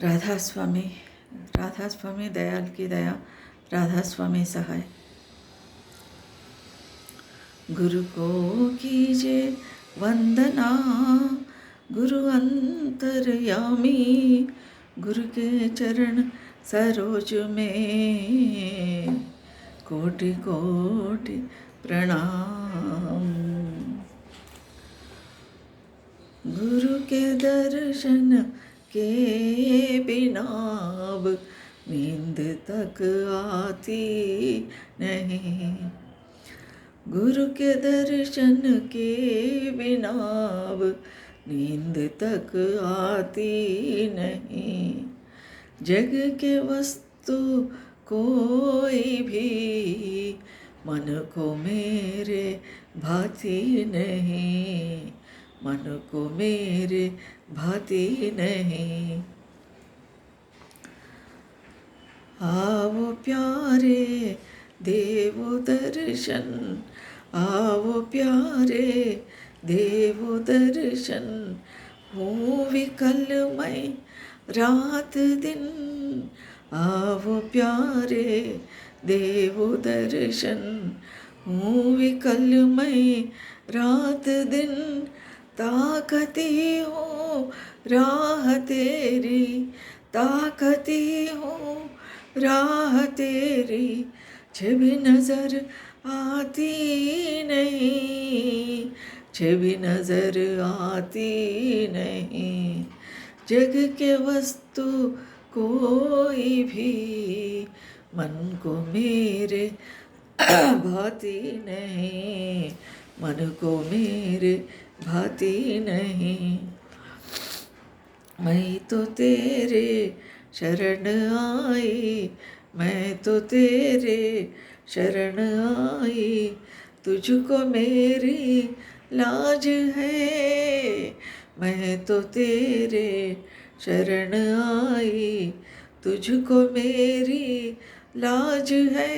राधा स्वामी दयाल की दया, राधा स्वामी सहाय। गुरु को कीजे वंदना, गुरु अंतर्यामी, गुरु के चरण सरोज में कोटि कोटि प्रणाम। गुरु के दर्शन के बिना अब नींद तक आती नहीं, गुरु के दर्शन के बिना अब नींद तक आती नहीं। जग के वस्तु कोई भी मन को मेरे भाती नहीं, मन को मेरे भाती नहीं। आओ प्यारे देवो दर्शन, आओ प्यारे देवो दर्शन, हूँ विकल मैं रात दिन। आओ प्यारे देवो दर्शन, हूँ विकल मैं रात दिन। ताकती हूँ राह तेरी, ताकती हूँ राह तेरी, छवि नजर आती नहीं, छवि नजर आती नहीं। जग के वस्तु कोई भी मन को मेरे भाती नहीं, मन को मेरे भाती नहीं। मैं तो तेरे शरण आई, मैं तो तेरे शरण आई, तुझको मेरी लाज है। मैं तो तेरे शरण आई, तुझको मेरी लाज है।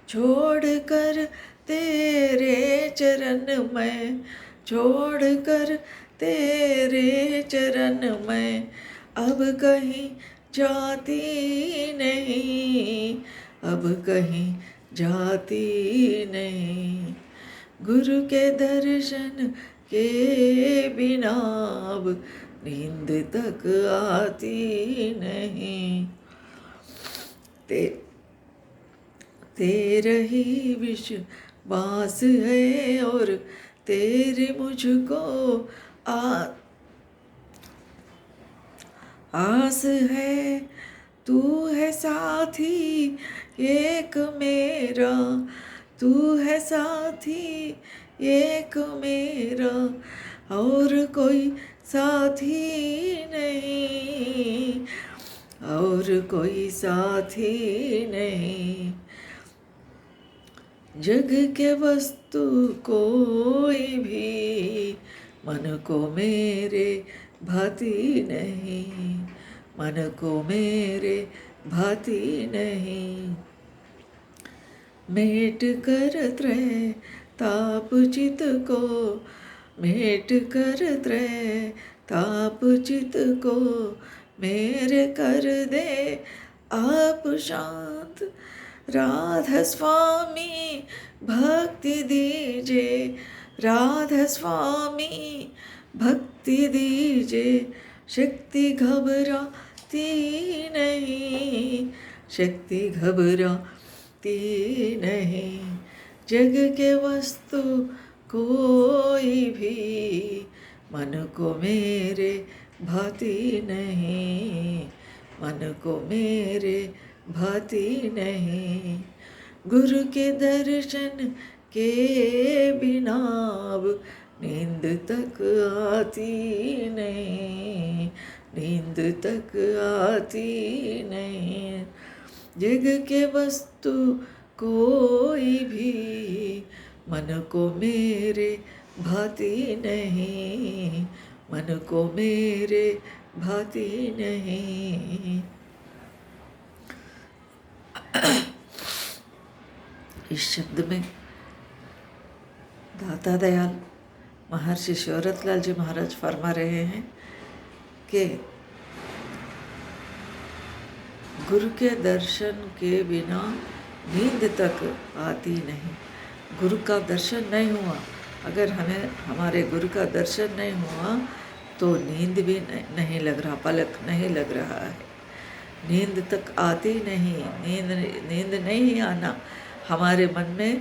छोड़ कर तेरे चरण में, छोड़ कर तेरे चरण में अब कहीं जाती नहीं, अब कहीं जाती नहीं। गुरु के दर्शन के बिना अब नींद तक आती नहीं। तेरा ही विश्वास है और तेरे मुझको आस है। तू है साथी एक मेरा, तू है साथी एक मेरा, और कोई साथी नहीं, और कोई साथी नहीं। जग के वस्तु कोई भी मन को मेरे भाती नहीं, मन को मेरे भाती नहीं। मेट कर त्रय ताप चित को, मेट कर त्रय ताप चित को, मेरे कर दे आप शांत। राधा स्वामी भक्ति दीजे, राधा स्वामी भक्ति दीजे। शक्ति घबराती नहीं, शक्ति घबराती नहीं। जग के वस्तु कोई भी मन को मेरे भाती नहीं, मन को मेरे भाती नहीं। गुरु के दर्शन के बिना अब नींद तक आती नहीं, नींद तक आती नहीं। जग के वस्तु कोई भी मन को मेरे भाती नहीं, मन को मेरे भाती नहीं। इस शब्द में दाता दयाल महर्षि शौरतलाल जी महाराज फरमा रहे हैं कि गुरु के दर्शन के बिना नींद तक आती नहीं। गुरु का दर्शन नहीं हुआ, अगर हमें हमारे गुरु का दर्शन नहीं हुआ तो नींद भी नहीं लग रहा, पलक नहीं लग रहा है, नींद तक आती नहीं। नींद नहीं आना, हमारे मन में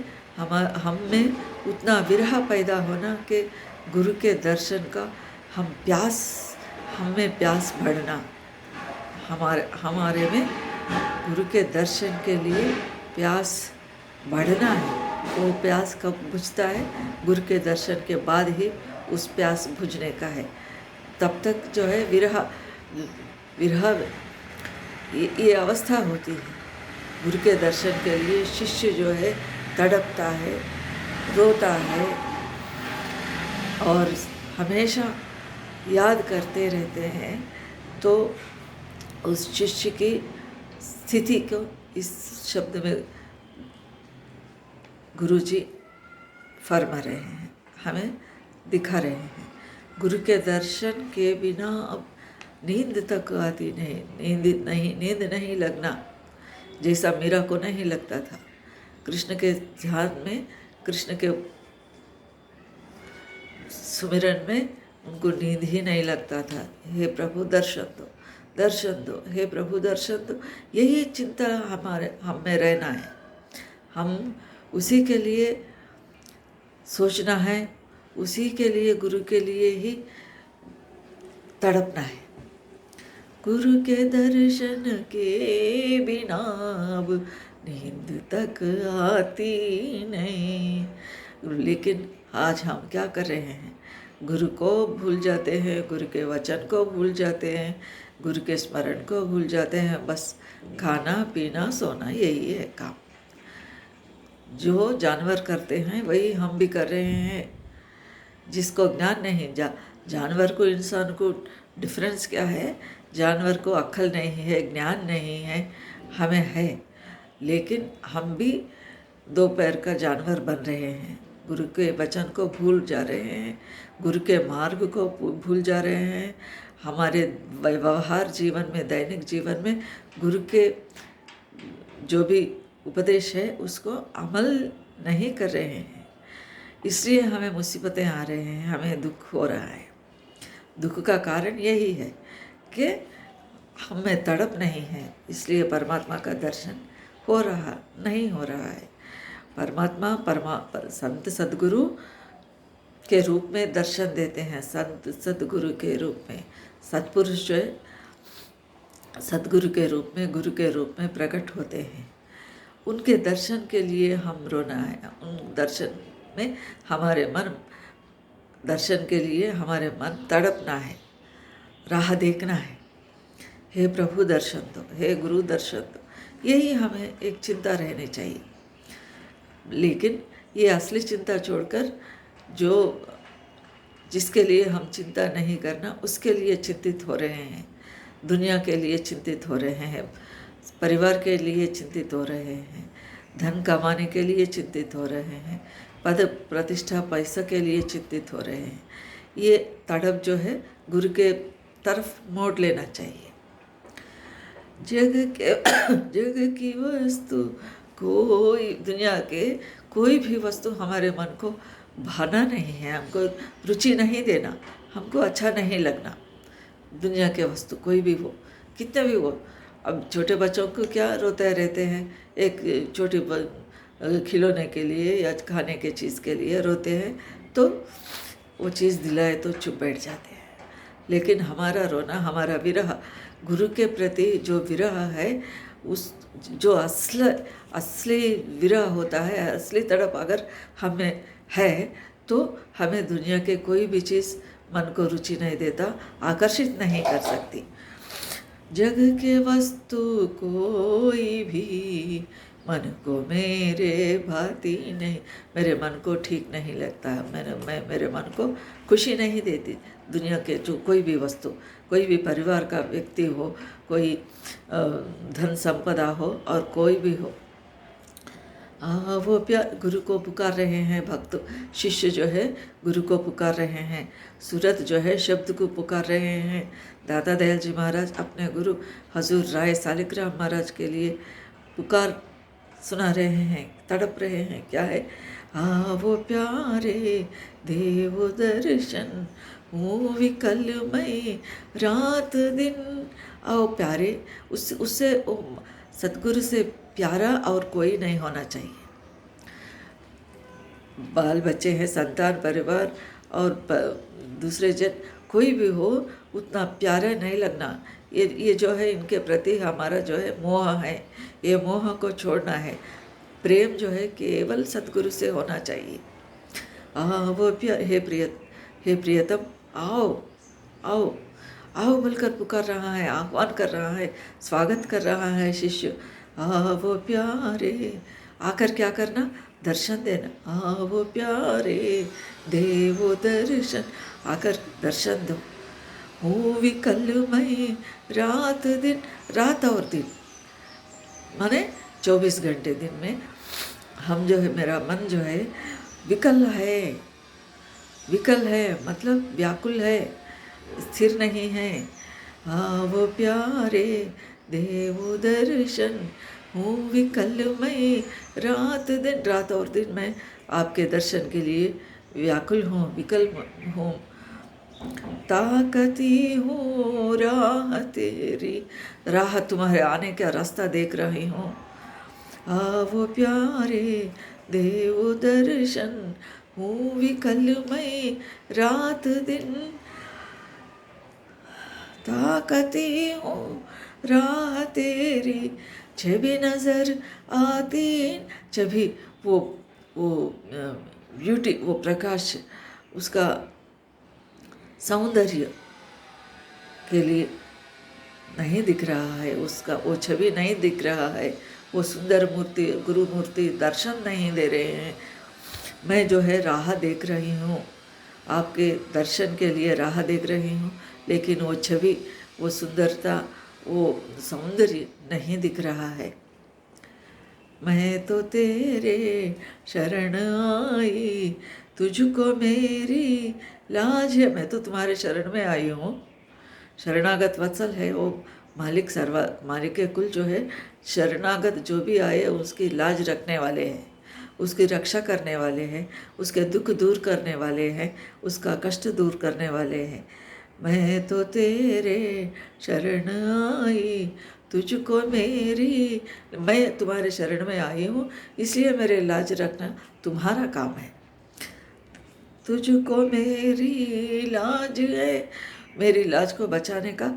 हम में उतना विरह पैदा होना कि गुरु के दर्शन का हम में प्यास बढ़ना, हमारे में गुरु के दर्शन के लिए प्यास बढ़ना है। वो प्यास कब बुझता है? गुरु के दर्शन के बाद ही उस प्यास बुझने का है। तब तक जो है विरह ये अवस्था होती है। गुरु के दर्शन के लिए शिष्य जो है तड़पता है, रोता है और हमेशा याद करते रहते हैं। तो उस शिष्य की स्थिति को इस शब्द में गुरुजी फरमा रहे हैं, हमें दिखा रहे हैं। गुरु के दर्शन के बिना अब नींद तक आती नहीं, नींद नहीं लगना, जैसा मीरा को नहीं लगता था। कृष्ण के ध्यान में, कृष्ण के सुमिरन में उनको नींद ही नहीं लगता था। हे प्रभु दर्शन दो, दर्शन दो, हे प्रभु दर्शन दो, यही चिंता हम में रहना है। हम उसी के लिए सोचना है, उसी के लिए, गुरु के लिए ही तड़पना है। गुरु के दर्शन के बिना अब नींद तक आती नहीं। लेकिन आज हम क्या कर रहे हैं? गुरु को भूल जाते हैं, गुरु के वचन को भूल जाते हैं, गुरु के स्मरण को भूल जाते हैं। बस खाना पीना सोना यही है काम। जो जानवर करते हैं वही हम भी कर रहे हैं। जिसको ज्ञान नहीं, जानवर को इंसान को डिफरेंस क्या है? जानवर को अक्ल नहीं है, ज्ञान नहीं है, हमें है, लेकिन हम भी दो पैर का जानवर बन रहे हैं। गुरु के वचन को भूल जा रहे हैं, गुरु के मार्ग को भूल जा रहे हैं। हमारे व्यवहार जीवन में, दैनिक जीवन में गुरु के जो भी उपदेश है उसको अमल नहीं कर रहे हैं, इसलिए हमें मुसीबतें आ रहे हैं, हमें दुख हो रहा है। दुख का कारण यही है कि हमें तड़प नहीं है, इसलिए परमात्मा का दर्शन नहीं हो रहा है। परमात्मा संत सद्गुरु के रूप में दर्शन देते हैं। संत सद्गुरु के रूप में, सत्पुरुष जो है सद्गुरु के रूप में, गुरु के रूप में प्रकट होते हैं। उनके दर्शन के लिए हम रोना है, उन दर्शन में हमारे मन, दर्शन के लिए हमारे मन तड़पना है, राह देखना है। हे प्रभु दर्शन दो, हे गुरु दर्शन दो, यही हमें एक चिंता रहनी चाहिए। लेकिन ये असली चिंता छोड़कर जिसके लिए हम चिंता नहीं करना, उसके लिए चिंतित हो रहे हैं, दुनिया के लिए चिंतित हो रहे हैं, परिवार के लिए चिंतित हो रहे हैं, धन कमाने के लिए चिंतित हो रहे हैं, पद प्रतिष्ठा पैसा के लिए चिंतित हो रहे हैं। ये तड़प जो है गुरु के तरफ मोड़ लेना चाहिए। जग की वस्तु कोई, दुनिया के कोई भी वस्तु हमारे मन को भाना नहीं है, हमको रुचि नहीं देना, हमको अच्छा नहीं लगना। दुनिया के वस्तु कोई भी हो, कितने भी हो। अब छोटे बच्चों को क्या रोते रहते हैं, एक छोटी खिलौने के लिए या खाने के चीज़ के लिए रोते हैं, तो वो चीज़ दिलाए तो चुप बैठ जाते हैं। लेकिन हमारा रोना, हमारा विरह, गुरु के प्रति जो विरह है, उस जो असली विरह होता है, असली तड़प अगर हमें है तो हमें दुनिया के कोई भी चीज़ मन को रुचि नहीं देता, आकर्षित नहीं कर सकती। जग के वस्तु कोई भी मन को मेरे भाती नहीं, मेरे मन को ठीक नहीं लगता, मेरे मन को खुशी नहीं देती। दुनिया के जो कोई भी वस्तु, कोई भी परिवार का व्यक्ति हो, कोई धन संपदा हो और कोई भी हो, वो प्यार गुरु को पुकार रहे हैं, भक्त शिष्य जो है गुरु को पुकार रहे हैं, सूरत जो है शब्द को पुकार रहे हैं। दादा दयाल जी महाराज अपने गुरु हजूर राय सालिग्राम महाराज के लिए पुकार सुना रहे हैं, तड़प रहे हैं। क्या है? वो प्यारे देव दर्शन हूँ विकल मैं रात दिन। आओ प्यारे, उससे सतगुरु से प्यारा और कोई नहीं होना चाहिए। बाल बच्चे हैं, संतान, परिवार और दूसरे जन कोई भी हो, उतना प्यारा नहीं लगना। ये जो है इनके प्रति हमारा जो है मोह है, ये मोह को छोड़ना है। प्रेम जो है केवल सतगुरु से होना चाहिए। वो हे प्रियतम आओ आओ आओ बोलकर पुकार रहा है, आह्वान कर रहा है, स्वागत कर रहा है शिष्य। वो प्यारे, आकर क्या करना? दर्शन देना। वो प्यारे देवो दर्शन, आकर दर्शन दो। हूँ विकल मैं रात दिन, रात और दिन माने 24 घंटे दिन में हम जो है, मेरा मन जो है विकल है। विकल है मतलब व्याकुल है, स्थिर नहीं है। वो प्यारे देव दर्शन हूँ विकल मैं रात दिन, रात और दिन मैं आपके दर्शन के लिए व्याकुल हूँ, विकल हूँ। ताकती हूँ राह तेरी, राह तुम्हारे आने का रास्ता देख रही हूँ। वो प्यारे देव दर्शन हूँ विकल मैं रात दिन। ताकती हूँ राह तेरी, जभी नजर आती, जभी वो ब्यूटी, वो प्रकाश, उसका सौंदर्य के लिए नहीं दिख रहा है, उसका वो छवि नहीं दिख रहा है, वो सुंदर मूर्ति, गुरु मूर्ति दर्शन नहीं दे रहे हैं। मैं जो है राह देख रही हूँ, आपके दर्शन के लिए राह देख रही हूँ, लेकिन वो छवि, वो सुंदरता, वो सौंदर्य नहीं दिख रहा है। मैं तो तेरे शरण आई, तुझको मेरी लाज है। मैं तो तुम्हारे शरण में आई हूँ। शरणागत वत्सल है वो मालिक के कुल जो है, शरणागत जो भी आए उसकी लाज रखने वाले हैं, उसकी रक्षा करने वाले हैं, उसके दुख दूर करने वाले हैं, उसका कष्ट दूर करने वाले हैं। मैं तो तेरे शरण आई, तुझको मेरी, मैं तुम्हारे शरण में आई हूँ, इसलिए मेरे लाज रखना तुम्हारा काम है। तुझको मेरी लाज है, मेरी लाज को बचाने का,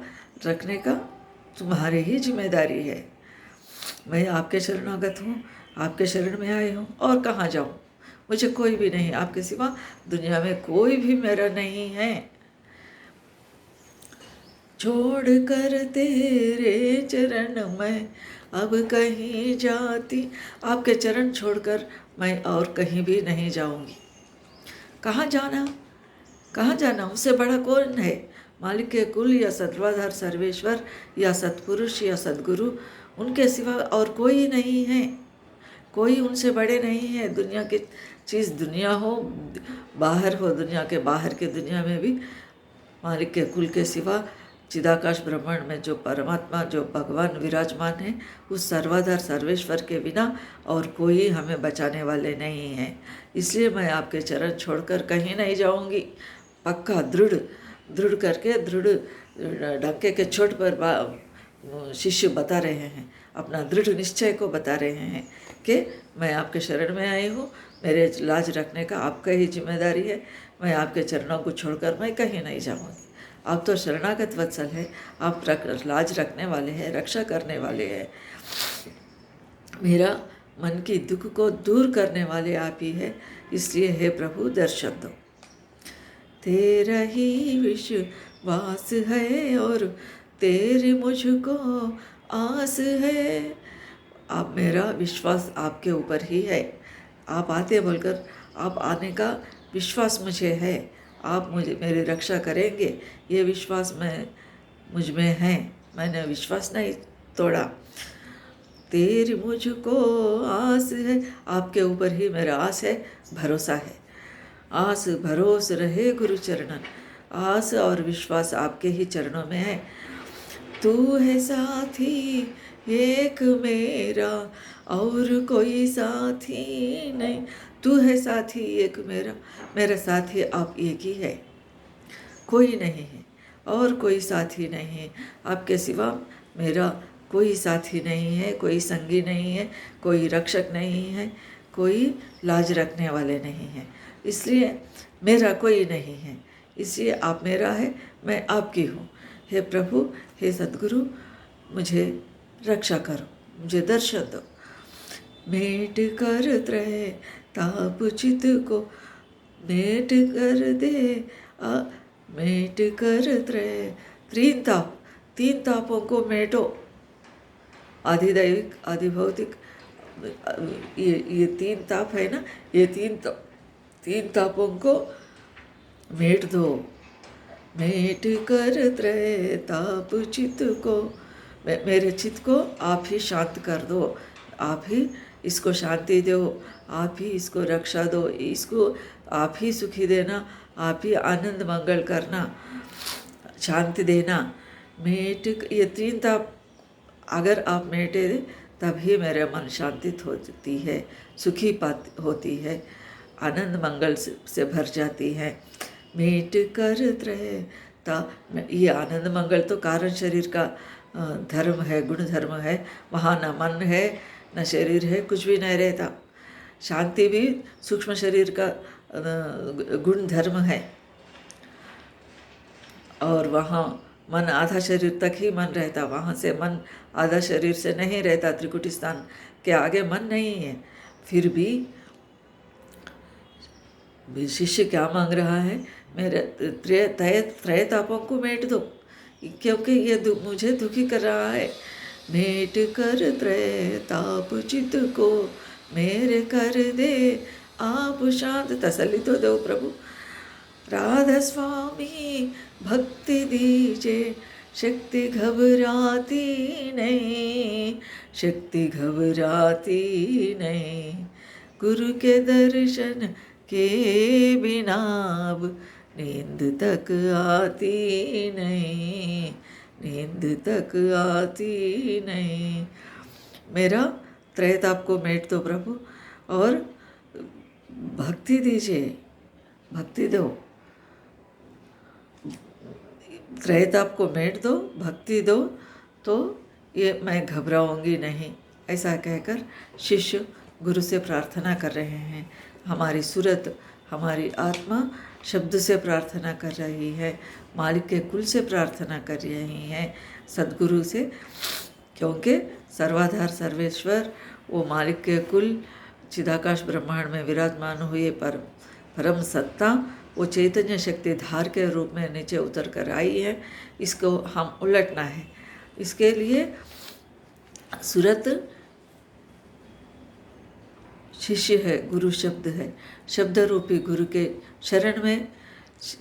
रखने का तुम्हारी ही जिम्मेदारी है। मैं आपके शरणागत हूँ, आपके शरण में आई हूँ, और कहाँ जाऊँ? मुझे कोई भी नहीं, आपके सिवा दुनिया में कोई भी मेरा नहीं है। छोड़ कर तेरे चरण मैं अब कहीं जाती, आपके चरण छोड़कर मैं और कहीं भी नहीं जाऊंगी। कहाँ जाना? कहाँ जाना? उससे बड़ा कौन है? मालिक के कुल या सर्वाधार सर्वेश्वर या सतपुरुष या सदगुरु, उनके सिवा और कोई नहीं है। कोई उनसे बड़े नहीं है। दुनिया की चीज़ दुनिया हो, बाहर हो, दुनिया के बाहर के दुनिया में भी मालिक के कुल के सिवा चिदाकाश ब्रह्मांड में जो परमात्मा, जो भगवान विराजमान है, उस सर्वाधार सर्वेश्वर के बिना और कोई हमें बचाने वाले नहीं हैं। इसलिए मैं आपके चरण छोड़कर कहीं नहीं जाऊंगी। पक्का दृढ़ करके, दृढ़ डंके के चोट पर शिष्य बता रहे हैं, अपना दृढ़ निश्चय को बता रहे हैं कि मैं आपके शरण में आई हूँ, मेरे लाज रखने का आपका ही जिम्मेदारी है। मैं आपके चरणों को छोड़कर मैं कहीं नहीं जाऊँगी। आप तो शरणागत वत्सल है, आप लाज रखने वाले हैं, रक्षा करने वाले हैं। मेरा मन की दुख को दूर करने वाले आप ही है, इसलिए हे प्रभु दर्शन दो। तेरा ही विश्वास है और तेरी मुझको आस है। आप, मेरा विश्वास आपके ऊपर ही है। आप आते बोलकर, आप आने का विश्वास मुझे है। आप मुझे, मेरी रक्षा करेंगे, ये विश्वास मुझ में है। मैंने विश्वास नहीं तोड़ा। तेरी मुझको आस है, आपके ऊपर ही मेरा आस है, भरोसा है। आस भरोस रहे गुरु चरणन, आस और विश्वास आपके ही चरणों में है। तू है साथी एक मेरा, और कोई साथी नहीं। तू है साथी एक मेरा, मेरा साथी आप एक ही है, कोई नहीं है, और कोई साथी नहीं है। आपके सिवा मेरा कोई साथी नहीं है, कोई संगी नहीं है, कोई रक्षक नहीं है, कोई लाज रखने वाले नहीं हैं। इसलिए मेरा कोई नहीं है, इसलिए आप मेरा है, मैं आपकी हूँ। हे प्रभु, हे सद्गुरु, मुझे रक्षा करो, मुझे दर्शन दो। मेट कर त्रय ताप चित को, मेट कर दे मेट कर त्रय, तीन तापों को मेटो। आधिदैविक, आधिभौतिक, ये तीन ताप है ना, ये तीन तापों को मेट दो। मेट कर त्रय ताप चित्त को, मेरे चित्त को आप ही शांत कर दो, आप ही इसको शांति दो, आप ही इसको रक्षा दो, इसको आप ही सुखी देना, आप ही आनंद मंगल करना, शांति देना। मेट, ये तीन ताप अगर आप मेटे तभी मेरे मन शांतित होती है, सुखी होती है, आनंद मंगल से भर जाती है। मेट कर त्रय ता, ये आनंद मंगल तो कारण शरीर का धर्म है, गुण धर्म है। वहाँ न मन है, न शरीर है, कुछ भी नहीं रहता। शांति भी सूक्ष्म शरीर का गुण धर्म है, और वहाँ मन आधा शरीर तक ही मन रहता, वहाँ से मन आधा शरीर से नहीं रहता। त्रिकुटी स्थान के आगे मन नहीं है। फिर भी शिष्य क्या मांग रहा है? मेरे त्रय तापों को मेट दो, क्योंकि ये मुझे दुखी कर रहा है। मेट कर त्रय ताप चित्त को, मेरे कर दे आप शांत। तसल्ली तो दो प्रभु। राधा स्वामी भक्ति दीजिए, शक्ति घबराती नहीं, शक्ति घबराती नहीं। गुरु के दर्शन के बिना अब नींद तक आती नहीं, नींद तक आती नहीं। मेरा त्रयताप को मेट दो प्रभु, और भक्ति दीजिए, भक्ति दो। त्रयताप को मेट दो, भक्ति दो, तो ये मैं घबराऊंगी नहीं। ऐसा कहकर शिष्य गुरु से प्रार्थना कर रहे हैं। हमारी सूरत, हमारी आत्मा शब्द से प्रार्थना कर रही है, मालिक के कुल से प्रार्थना कर रही है, सद्गुरु से। क्योंकि सर्वाधार सर्वेश्वर वो मालिक के कुल चिदाकाश ब्रह्मांड में विराजमान हुए परम सत्ता, वो चैतन्य शक्ति धार के रूप में नीचे उतर कर आई है। इसको हम उलटना है। इसके लिए सूरत शिष्य है, गुरु शब्द है। शब्द रूपी गुरु के शरण में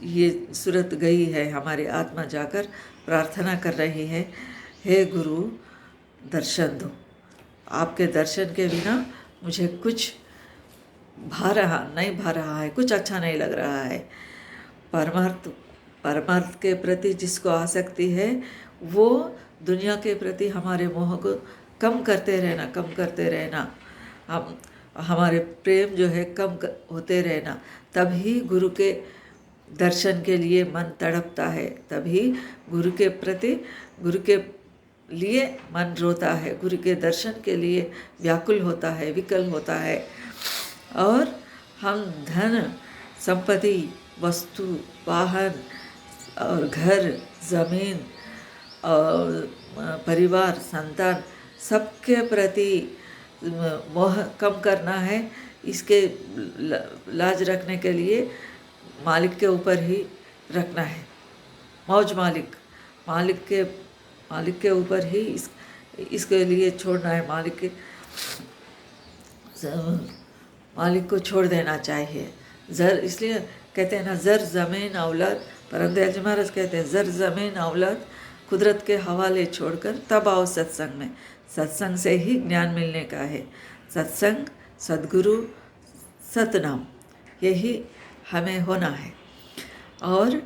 ये सूरत गई है। हमारी आत्मा जाकर प्रार्थना कर रही है, हे गुरु दर्शन दो। आपके दर्शन के बिना मुझे कुछ भा रहा है, कुछ अच्छा नहीं लग रहा है। परमार्थ के प्रति जिसको आसक्ति है, वो दुनिया के प्रति हमारे मोह को कम करते रहना, हमारे प्रेम जो है कम होते रहना। तभी गुरु के दर्शन के लिए मन तड़पता है, तभी गुरु के प्रति, गुरु के लिए मन रोता है, गुरु के दर्शन के लिए व्याकुल होता है, विकल होता है। और हम धन संपत्ति, वस्तु, वाहन और घर, ज़मीन और परिवार, संतान, सबके प्रति मोह कम करना है। इसके लाज रखने के लिए मालिक के ऊपर ही रखना है। मौज मालिक के ऊपर ही इसके लिए छोड़ना है। मालिक को छोड़ देना चाहिए। इसलिए कहते हैं ना, ज़र ज़मीन औलाद, परमदयाल जी महाराज कहते हैं, ज़र ज़मीन औलाद कुदरत के हवाले छोड़कर तब आओ सत्संग में। सत्संग से ही ज्ञान मिलने का है। सत्संग, सद्गुरु, सतनाम, यही हमें होना है। और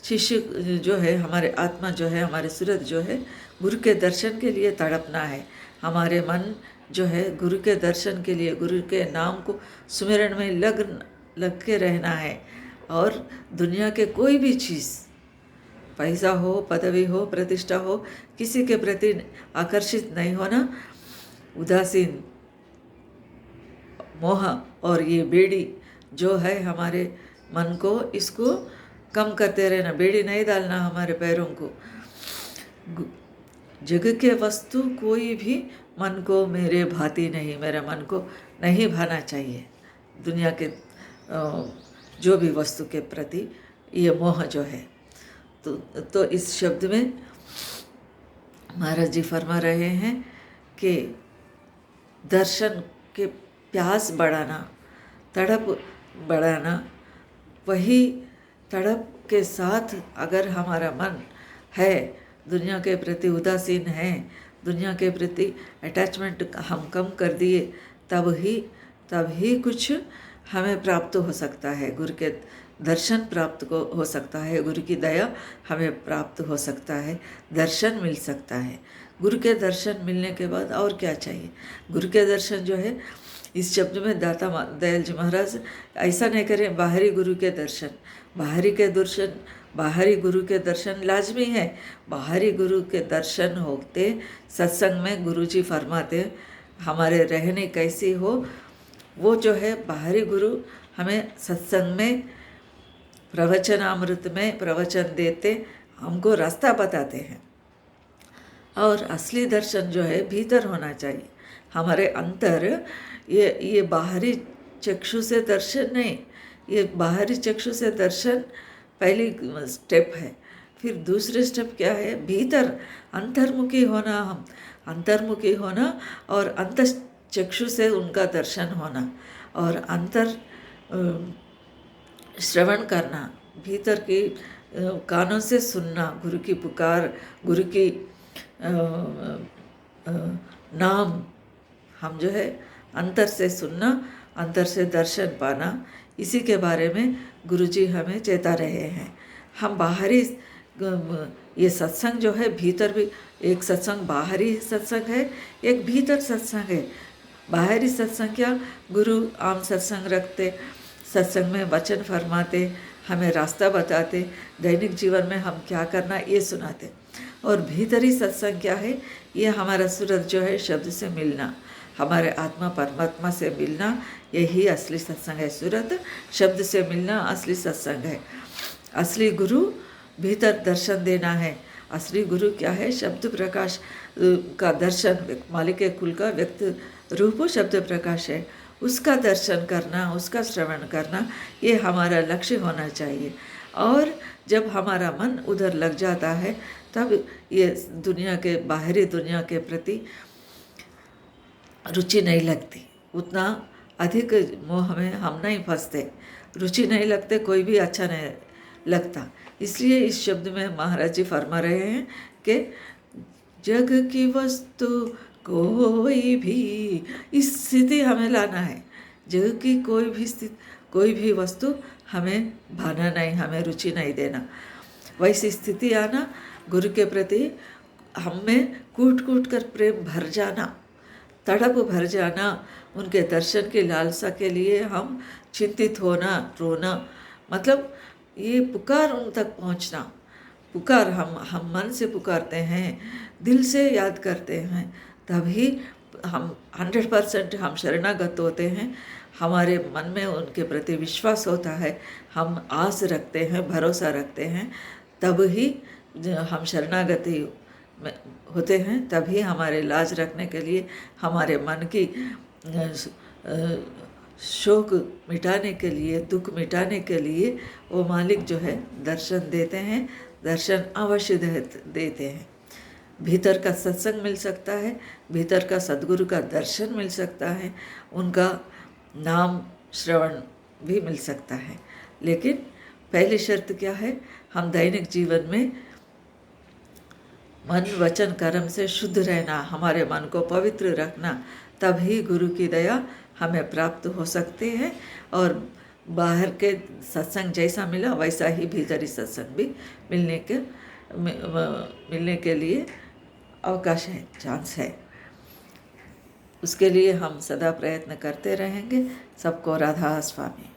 शिष्य जो है, हमारे आत्मा जो है, हमारे सूरत जो है, गुरु के दर्शन के लिए तड़पना है। हमारे मन जो है गुरु के दर्शन के लिए, गुरु के नाम को सुमिरन में लग के रहना है। और दुनिया के कोई भी चीज़, पैसा हो, पदवी हो, प्रतिष्ठा हो, किसी के प्रति आकर्षित नहीं होना। उदासीन, मोह और ये बेड़ी जो है हमारे मन को, इसको कम करते रहना। बेड़ी नहीं डालना हमारे पैरों को। जग के वस्तु कोई भी मन को मेरे भाती नहीं, मेरे मन को नहीं भाना चाहिए। दुनिया के जो भी वस्तु के प्रति ये मोह जो है, तो इस शब्द में महाराज जी फरमा रहे हैं कि दर्शन के प्यास बढ़ाना, तड़प बढ़ाना, वही तड़प के साथ अगर हमारा मन है दुनिया के प्रति उदासीन है, दुनिया के प्रति अटैचमेंट हम कम कर दिए, तब ही कुछ हमें प्राप्त हो सकता है। गुरु के दर्शन प्राप्त को हो सकता है, गुरु की दया हमें प्राप्त हो सकता है, दर्शन मिल सकता है। गुरु के दर्शन मिलने के बाद और क्या चाहिए। गुरु के दर्शन जो है, इस शब्द में दाता दयाल जी महाराज ऐसा नहीं करें बाहरी गुरु के दर्शन। बाहरी गुरु के दर्शन लाजमी है। बाहरी गुरु के दर्शन होते सत्संग में गुरु जी फरमाते हमारे रहने कैसी हो, वो जो है बाहरी गुरु हमें सत्संग में प्रवचनामृत में प्रवचन देते, हमको रास्ता बताते हैं। और असली दर्शन जो है भीतर होना चाहिए, हमारे अंतर। ये बाहरी चक्षु से दर्शन नहीं, ये बाहरी चक्षु से दर्शन पहली स्टेप है। फिर दूसरे स्टेप क्या है, भीतर अंतर्मुखी होना। हम अंतर्मुखी होना और अंत चक्षु से उनका दर्शन होना और अंतर श्रवण करना, भीतर की कानों से सुनना, गुरु की पुकार, गुरु की नाम हम जो है अंतर से सुनना, अंतर से दर्शन पाना। इसी के बारे में गुरुजी हमें चेता रहे हैं। हम बाहरी ये सत्संग जो है, भीतर भी एक सत्संग बाहरी सत्संग है, एक भीतर सत्संग है। बाहरी सत्संग क्या, गुरु आम सत्संग रखते, सत्संग में वचन फरमाते, हमें रास्ता बताते, दैनिक जीवन में हम क्या करना ये सुनाते। और भीतरी सत्संग क्या है, ये हमारा सूरत जो है शब्द से मिलना, हमारे आत्मा परमात्मा से मिलना, यही असली सत्संग है। सूरत शब्द से मिलना असली सत्संग है। असली गुरु भीतर दर्शन देना है। असली गुरु क्या है, शब्द प्रकाश का दर्शन, मालिक के कुल का व्यक्त रूप शब्द प्रकाश है, उसका दर्शन करना, उसका श्रवण करना, ये हमारा लक्ष्य होना चाहिए। और जब हमारा मन उधर लग जाता है, तब ये दुनिया के बाहरी दुनिया के प्रति रुचि नहीं लगती, उतना अधिक मोह में हम नहीं फंसते, रुचि नहीं लगते, कोई भी अच्छा नहीं लगता। इसलिए इस शब्द में महाराज जी फरमा रहे हैं कि जग की वस्तु कोई भी, इस स्थिति हमें लाना है। जग की कोई भी स्थिति, कोई भी वस्तु हमें भाना नहीं, हमें रुचि नहीं देना, वैसी स्थिति आना। गुरु के प्रति हम में कूट कूट कर प्रेम भर जाना, तड़प भर जाना, उनके दर्शन की लालसा के लिए हम चिंतित होना, रोना, मतलब ये पुकार उन तक पहुंचना। पुकार हम मन से पुकारते हैं, दिल से याद करते हैं, तभी हम 100% हम शरणागत होते हैं। हमारे मन में उनके प्रति विश्वास होता है, हम आस रखते हैं, भरोसा रखते हैं, तब ही हम शरणागति होते हैं। तभी हमारे लाज रखने के लिए, हमारे मन की शोक मिटाने के लिए, दुख मिटाने के लिए वो मालिक जो है दर्शन देते हैं, दर्शन अवश्य देते हैं। भीतर का सत्संग मिल सकता है, भीतर का सद्गुरु का दर्शन मिल सकता है, उनका नाम श्रवण भी मिल सकता है। लेकिन पहली शर्त क्या है, हम दैनिक जीवन में मन वचन कर्म से शुद्ध रहना, हमारे मन को पवित्र रखना, तभी गुरु की दया हमें प्राप्त हो सकती है। और बाहर के सत्संग जैसा मिला वैसा ही भीतरी सत्संग भी मिलने के लिए अवकाश है, चांस है। उसके लिए हम सदा प्रयत्न करते रहेंगे। सबको राधा स्वामी।